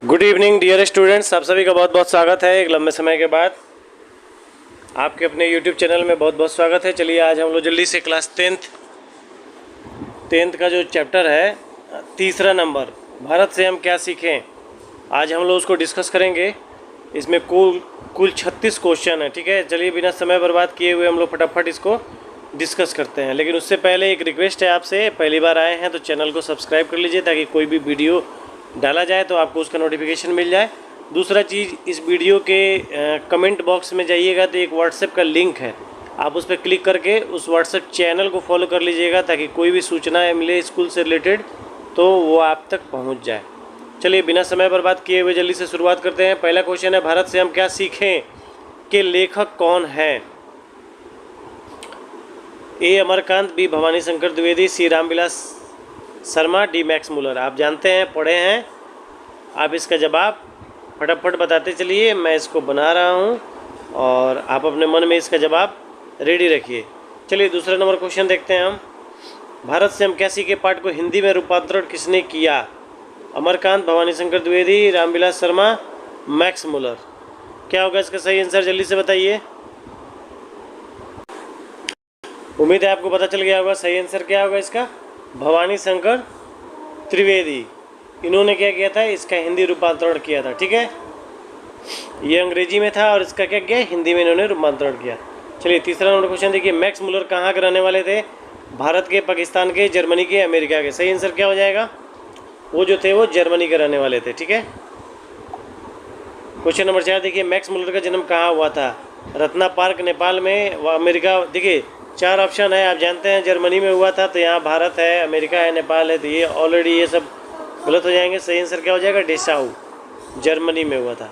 Good evening dear students, आप सभी का बहुत बहुत स्वागत है। एक लंबे समय के बाद आपके अपने यूट्यूब चैनल में बहुत बहुत स्वागत है। चलिए आज हम लोग जल्दी से क्लास टेंथ का जो चैप्टर है, तीसरा नंबर, भारत से हम क्या सीखें, आज हम लोग उसको डिस्कस करेंगे। इसमें कुल 36 क्वेश्चन है। ठीक है, चलिए बिना समय बर्बाद किए हुए हम लोग फटाफट इसको डिस्कस करते हैं। लेकिन उससे पहले एक रिक्वेस्ट है आपसे, पहली बार आए हैं तो चैनल को सब्सक्राइब कर लीजिए ताकि कोई भी वीडियो डाला जाए तो आपको उसका नोटिफिकेशन मिल जाए। दूसरा चीज़, इस वीडियो के कमेंट बॉक्स में जाइएगा तो एक व्हाट्सएप का लिंक है, आप उस पर क्लिक करके उस व्हाट्सएप चैनल को फॉलो कर लीजिएगा ताकि कोई भी सूचना मिले स्कूल से रिलेटेड तो वो आप तक पहुंच जाए। चलिए बिना समय बर्बाद किए हुए जल्दी से शुरुआत करते हैं। पहला क्वेश्चन है, भारत से हम क्या सीखें के लेखक कौन हैं? A Amarkant, B Bhawani Shankar Dwivedi, C Ramvilas Sharma, D Max Muller. आप जानते हैं, पढ़े हैं, आप इसका जवाब फटाफट बताते चलिए। मैं इसको बना रहा हूँ और आप अपने मन में इसका जवाब रेडी रखिए। चलिए दूसरा नंबर क्वेश्चन देखते हैं हम। भारत से हम क्या सीखे पाठ को हिंदी में रूपांतरण किसने किया? Amarkant, Bhavani Shankar Dwivedi, Ramvilas Sharma, Max Muller. क्या होगा इसका सही आंसर, जल्दी से बताइए। उम्मीद है आपको पता चल गया होगा। सही आंसर क्या होगा इसका? भवानी शंकर त्रिवेदी। इन्होंने क्या किया था, इसका हिंदी रूपांतरण किया था। ठीक है, ये अंग्रेजी में था और इसका क्या किया, हिंदी में इन्होंने रूपांतरण किया। चलिए तीसरा नंबर क्वेश्चन देखिए, मैक्स मुलर कहाँ के रहने वाले थे? भारत के, पाकिस्तान के, जर्मनी के, अमेरिका के। सही आंसर क्या हो जाएगा? वो जो थे वो जर्मनी के रहने वाले थे। ठीक है, क्वेश्चन नंबर 4 देखिए, मैक्स मुलर का जन्म कहाँ हुआ था? रत्ना पार्क नेपाल में, व अमेरिका। देखिए 4 ऑप्शन है, आप जानते हैं जर्मनी में हुआ था, तो यहाँ भारत है, अमेरिका है, नेपाल है, तो ये ऑलरेडी ये सब गलत हो जाएंगे। सही आंसर क्या हो जाएगा? डेसाऊ, जर्मनी में हुआ था।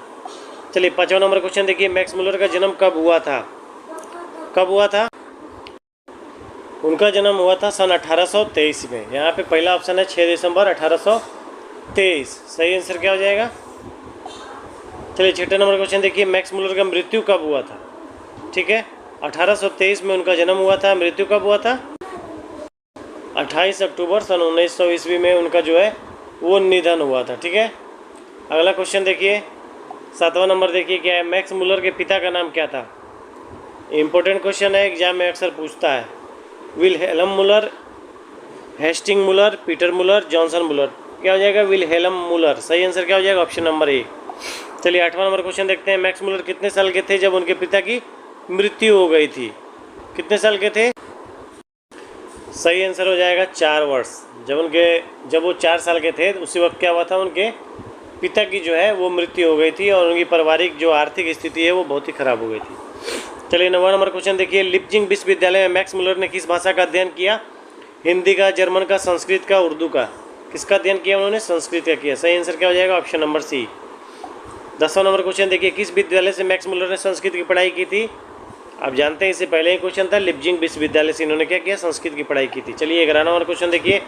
चलिए 5वां नंबर क्वेश्चन देखिए, मैक्स मुलर का जन्म कब हुआ था? कब हुआ था? उनका जन्म हुआ था सन 1823 में। यहाँ पे पहला ऑप्शन है 6 दिसंबर 1823। सही आंसर क्या हो जाएगा? चलिए 6वां नंबर क्वेश्चन देखिए, मैक्स मुलर का मृत्यु कब हुआ था? ठीक है, 1823 में उनका जन्म हुआ था, मृत्यु कब हुआ था? 28 अक्टूबर सन 1900 ईस्वी में उनका जो है वो निधन हुआ था। ठीक है, अगला क्वेश्चन देखिए, 7वां नंबर देखिए, क्या है, मैक्स मुलर के पिता का नाम क्या था? इम्पोर्टेंट क्वेश्चन है, एग्जाम में अक्सर पूछता है। विलहेल्म मुलर, हेस्टिंग मुलर, पीटर मुलर, जॉनसन मुलर। क्या हो जाएगा? विलहेल्म मुलर। सही आंसर क्या हो जाएगा? Option number A. चलिए 8वां नंबर क्वेश्चन देखते हैं, मैक्स मुलर कितने साल के थे जब उनके पिता की मृत्यु हो गई थी? कितने साल के थे? सही आंसर हो जाएगा 4 वर्ष। जब वो 4 साल के थे उसी वक्त क्या हुआ था, उनके पिता की जो है वो मृत्यु हो गई थी और उनकी पारिवारिक जो आर्थिक स्थिति है वो बहुत ही खराब हो गई थी। चलिए 9वां नंबर क्वेश्चन देखिए, लिपजिंग विश्वविद्यालय में मैक्स मुलर ने किस भाषा का अध्ययन किया? हिंदी का, जर्मन का, संस्कृत का, उर्दू का। किसका अध्ययन किया उन्होंने? संस्कृत का किया। सही आंसर क्या हो जाएगा? Option number C. 10वां नंबर क्वेश्चन देखिए, किस विद्यालय से मैक्स मुलर ने संस्कृत की पढ़ाई की थी? आप जानते हैं इससे पहले ही क्वेश्चन था, लिपजिंग विश्वविद्यालय से इन्होंने क्या किया? संस्कृत की पढ़ाई की थी। चलिए 11वां नंबर क्वेश्चन देखिए,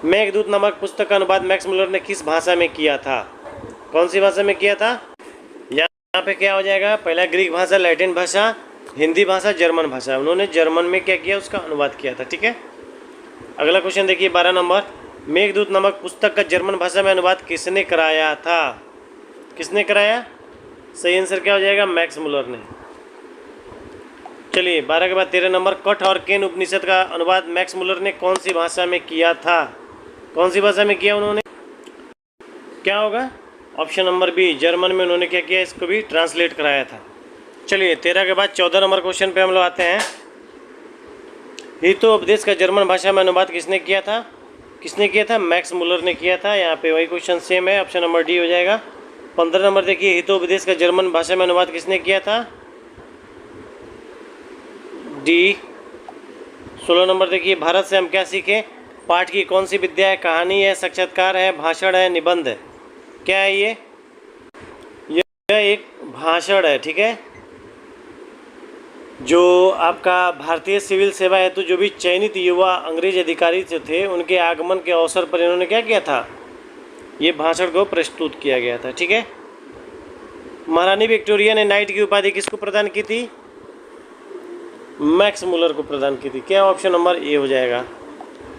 मेघदूत नामक पुस्तक का अनुवाद मैक्स मुलर ने किस भाषा में किया था? कौन सी भाषा में किया था? यहाँ पे क्या हो जाएगा? पहला ग्रीक भाषा, लैटिन भाषा, हिंदी भाषा, जर्मन भाषा। उन्होंने जर्मन में क्या किया? उसका अनुवाद किया था। ठीक है, अगला क्वेश्चन देखिए 12 नंबर, मेघदूत नामक पुस्तक का जर्मन भाषा में अनुवाद किसने कराया था? किसने कराया? सही आंसर क्या हो जाएगा? मैक्स मुलर ने। चलिए 12 के बाद 13 नंबर, कठ और केन उपनिषद का अनुवाद मैक्स मुलर ने कौन सी भाषा में किया था? कौन सी भाषा में किया उन्होंने? क्या होगा? ऑप्शन नंबर बी, जर्मन में उन्होंने क्या किया? इसको भी ट्रांसलेट कराया था। चलिए 13 के बाद 14 नंबर क्वेश्चन पे हम लोग आते हैं। हितोपदेश का जर्मन भाषा में अनुवाद किसने किया था? किसने किया था? मैक्स मुलर ने किया था। यहाँ पे वही क्वेश्चन सेम है, ऑप्शन नंबर डी हो जाएगा। 15 नंबर देखिए, हितोपदेश का जर्मन भाषा में अनुवाद किसने किया था? डी। 16 नंबर देखिए, भारत से हम क्या सीखें पाठ की कौन सी विद्या है? कहानी है, साक्षात्कार है, भाषण है, निबंध है। क्या है ये? यह एक भाषण है। ठीक है, जो आपका भारतीय सिविल सेवा हेतु जो भी चयनित युवा अंग्रेज अधिकारी जो थे उनके आगमन के अवसर पर इन्होंने क्या किया था? ये भाषण को प्रस्तुत किया गया था। ठीक है, महारानी विक्टोरिया ने नाइट की उपाधि किसको प्रदान की थी? मैक्स मुलर को प्रदान की थी। क्या? ऑप्शन नंबर ए हो जाएगा।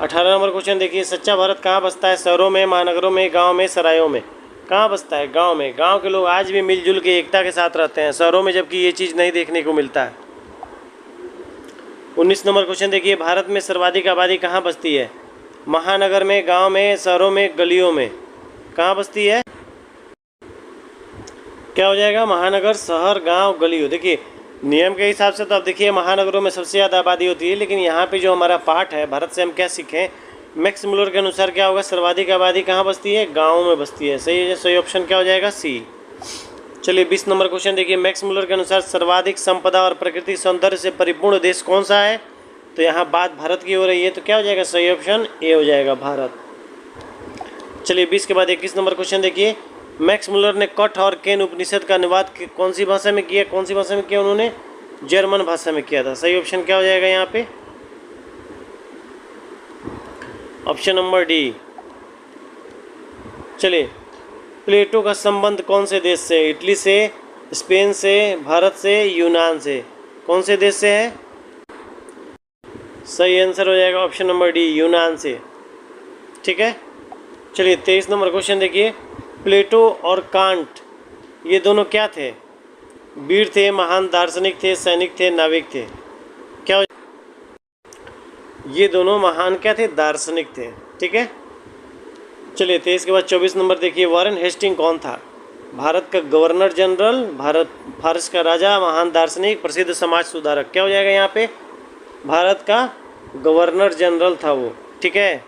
18 नंबर क्वेश्चन देखिए, सच्चा भारत कहाँ बसता है? शहरों में, महानगरों में, गांव में, सरायों में। कहाँ बसता है? गांव में। गांव के लोग आज भी मिलजुल के एकता के साथ रहते हैं, शहरों में जबकि ये चीज़ नहीं देखने को मिलता है। 19 नंबर क्वेश्चन देखिए, भारत में सर्वाधिक आबादी कहाँ बसती है? महानगर में, गांव में, शहरों में, गलियों में? कहाँ बसती है? क्या हो जाएगा? महानगर, शहर, गांव, गलियों। देखिए नियम के हिसाब से तो अब देखिए महानगरों में सबसे ज़्यादा आबादी होती है, लेकिन यहाँ पे जो हमारा पाठ है भारत से हम क्या सीखें, मैक्स मुलर के अनुसार क्या होगा? सर्वाधिक आबादी कहाँ बसती है? गाँव में बसती है। सही है, सही ऑप्शन क्या हो जाएगा? सी। चलिए 20 नंबर क्वेश्चन देखिए, मैक्स मुलर के अनुसार सर्वाधिक संपदा और प्राकृतिक सौंदर्य से परिपूर्ण देश कौन सा है? तो यहाँ बात भारत की हो रही है, तो क्या हो जाएगा? सही ऑप्शन ए हो जाएगा, भारत। चलिए 20 के बाद 21 नंबर क्वेश्चन देखिए, मैक्स मुलर ने कठ और केन उपनिषद का अनुवाद कौन सी भाषा में किया? कौन सी भाषा में किया उन्होंने? जर्मन भाषा में किया था। सही ऑप्शन क्या हो जाएगा यहाँ पे? Option number D. चलिए, प्लेटो का संबंध कौन से देश से? इटली से, स्पेन से, भारत से, यूनान से? कौन से देश से है? सही आंसर हो जाएगा ऑप्शन नंबर डी, यूनान से। ठीक है। चलिए 23 नंबर क्वेश्चन देखिए, प्लेटो और कांट ये दोनों क्या थे? वीर थे, महान दार्शनिक थे, सैनिक थे, नाविक थे? क्या हो? ये दोनों महान क्या थे? दार्शनिक थे। ठीक है। चलिए 23 के बाद 24 नंबर देखिए, वॉरेन हेस्टिंग कौन था? भारत का गवर्नर जनरल, फारस का राजा, महान दार्शनिक, प्रसिद्ध समाज सुधारक? क्या हो जाएगा यहाँ पे? भारत का गवर्नर जनरल था वो। ठीक है।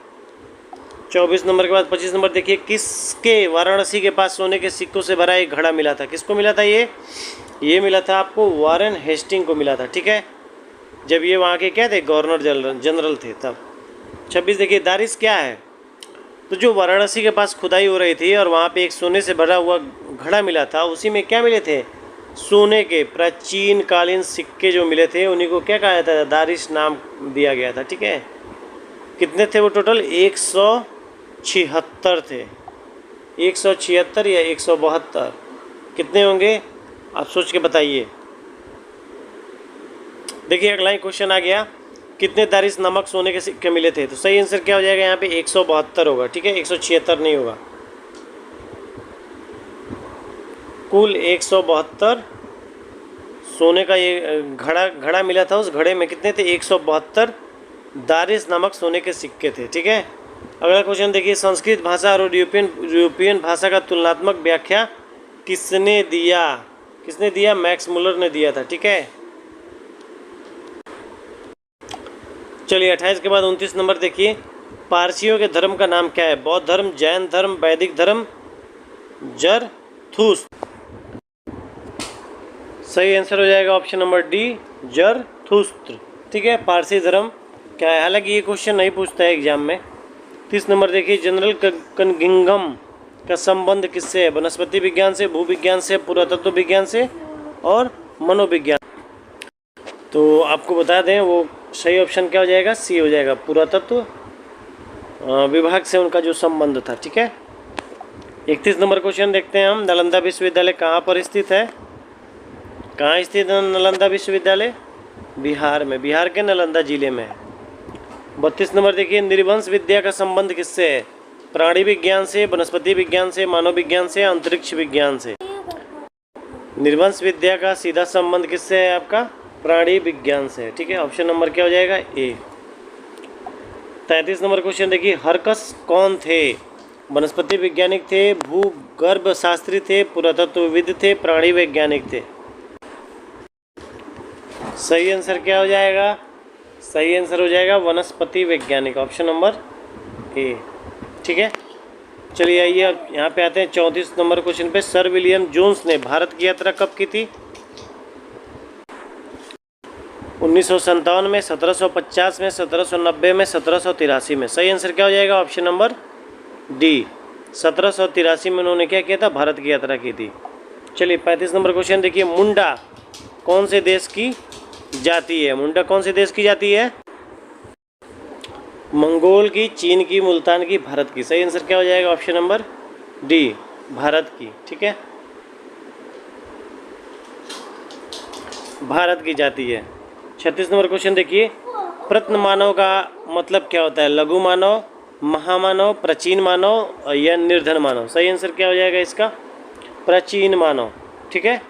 24 नंबर के बाद 25 नंबर देखिए, किसके वाराणसी के पास सोने के सिक्कों से भरा एक घड़ा मिला था? किसको मिला था ये मिला था आपको वॉरेन हेस्टिंग को मिला था। ठीक है, जब ये वहाँ के क्या थे? गवर्नर जनरल थे तब। 26 देखिए, दारिस क्या है? तो जो वाराणसी के पास खुदाई हो रही थी और वहाँ पे एक सोने से भरा हुआ घड़ा मिला था, उसी में क्या मिले थे? सोने के प्राचीन कालीन सिक्के जो मिले थे, उन्हीं को क्या कहा जाता था? दारिस नाम दिया गया था। ठीक है। कितने थे वो टोटल? 176 थे। 176 या 172? कितने होंगे आप सोच के बताइए। देखिए अगला ही क्वेश्चन आ गया, कितने दारिस नमक सोने के सिक्के मिले थे? तो सही आंसर क्या हो जाएगा यहाँ पे? 172 होगा। ठीक है, 176 नहीं होगा। कुल 172 सोने का ये घड़ा मिला था। उस घड़े में कितने थे? 172 दारिस नामक सोने के सिक्के थे। ठीक है। अगला क्वेश्चन देखिए, संस्कृत भाषा और यूरोपियन भाषा का तुलनात्मक व्याख्या किसने दिया? किसने दिया? मैक्स मुलर ने दिया था। ठीक है। चलिए 28 के बाद 29 नंबर देखिए, पारसियों के धर्म का नाम क्या है? बौद्ध धर्म, जैन धर्म, वैदिक धर्म, जरथुस्त्र? सही आंसर हो जाएगा ऑप्शन नंबर डी, जरथुस्त्र। ठीक है, पारसी धर्म क्या है? हालांकि ये क्वेश्चन नहीं पूछता है एग्जाम में। 30 नंबर देखिए, जनरल कनिंघम का संबंध किससे है? वनस्पति विज्ञान से, भूविज्ञान से, पुरातत्व विज्ञान से और मनोविज्ञान? तो आपको बता दें वो सही ऑप्शन क्या हो जाएगा? सी हो जाएगा, पुरातत्व विभाग से उनका जो संबंध था। ठीक है। 31 नंबर क्वेश्चन देखते हैं हम, नालंदा विश्वविद्यालय कहाँ पर स्थित है? कहाँ स्थित है नालंदा विश्वविद्यालय? बिहार में, बिहार के नालंदा जिले में है। 32 नंबर देखिए, निर्वंश विद्या का संबंध किससे है? प्राणी विज्ञान से, वनस्पति विज्ञान से, मानव विज्ञान से, अंतरिक्ष विज्ञान से? निर्वंश विद्या का सीधा संबंध किससे है आपका? प्राणी विज्ञान से। ठीक है, ऑप्शन नंबर क्या हो जाएगा? ए। 33 नंबर क्वेश्चन देखिए, हरकस कौन थे? वनस्पति वैज्ञानिक थे, भूगर्भ शास्त्री थे, पुरातत्वविद थे, प्राणी वैज्ञानिक थे? सही आंसर क्या हो जाएगा? सही आंसर हो जाएगा वनस्पति वैज्ञानिक, ऑप्शन नंबर ए। ठीक है। चलिए आइए अब यहाँ पे आते हैं 34 नंबर क्वेश्चन पे, सर विलियम जोन्स ने भारत की यात्रा कब की थी? 1957 में, 1750 में, 1790 में, 1783 में? सही आंसर क्या हो जाएगा? ऑप्शन नंबर डी, 1783 में उन्होंने क्या किया था? भारत की यात्रा की थी। चलिए 35 नंबर क्वेश्चन देखिए, मुंडा कौन से देश की जाति है? मुंडा कौन से देश की जाति है? मंगोल की, चीन की, मुल्तान की, भारत की? सही आंसर क्या हो जाएगा? ऑप्शन नंबर डी, भारत की। ठीक है, भारत की जाति है। 36 नंबर क्वेश्चन देखिए, प्रत्न मानव का मतलब क्या होता है? लघु मानव, महामानव, प्राचीन मानव या निर्धन मानव? सही आंसर क्या हो जाएगा इसका? प्राचीन मानव। ठीक है।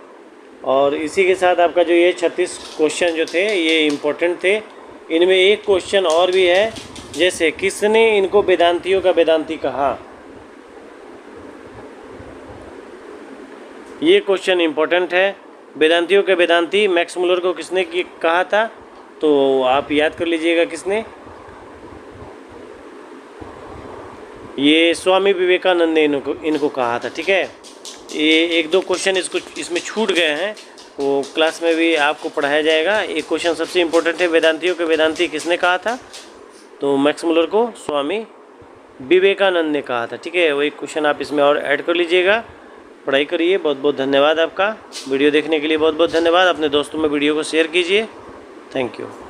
और इसी के साथ आपका जो ये 36 क्वेश्चन जो थे ये इम्पोर्टेंट थे। इनमें एक क्वेश्चन और भी है, जैसे किसने इनको वेदांतियों का वेदांती कहा? ये क्वेश्चन इम्पोर्टेंट है। वेदांतियों के वेदांती मैक्स मुलर को किसने कहा था? तो आप याद कर लीजिएगा किसने। ये स्वामी विवेकानंद ने इनको कहा था। ठीक है। ये एक दो क्वेश्चन इसमें छूट गए हैं, वो क्लास में भी आपको पढ़ाया जाएगा। एक क्वेश्चन सबसे इम्पोर्टेंट है, वेदांतियों के वेदांती किसने कहा था? तो मैक्स मुलर को स्वामी विवेकानंद ने कहा था। ठीक है। वो एक क्वेश्चन आप इसमें और ऐड कर लीजिएगा। पढ़ाई करिए। बहुत बहुत धन्यवाद आपका। वीडियो देखने के लिए बहुत बहुत धन्यवाद। अपने दोस्तों में वीडियो को शेयर कीजिए। Thank you.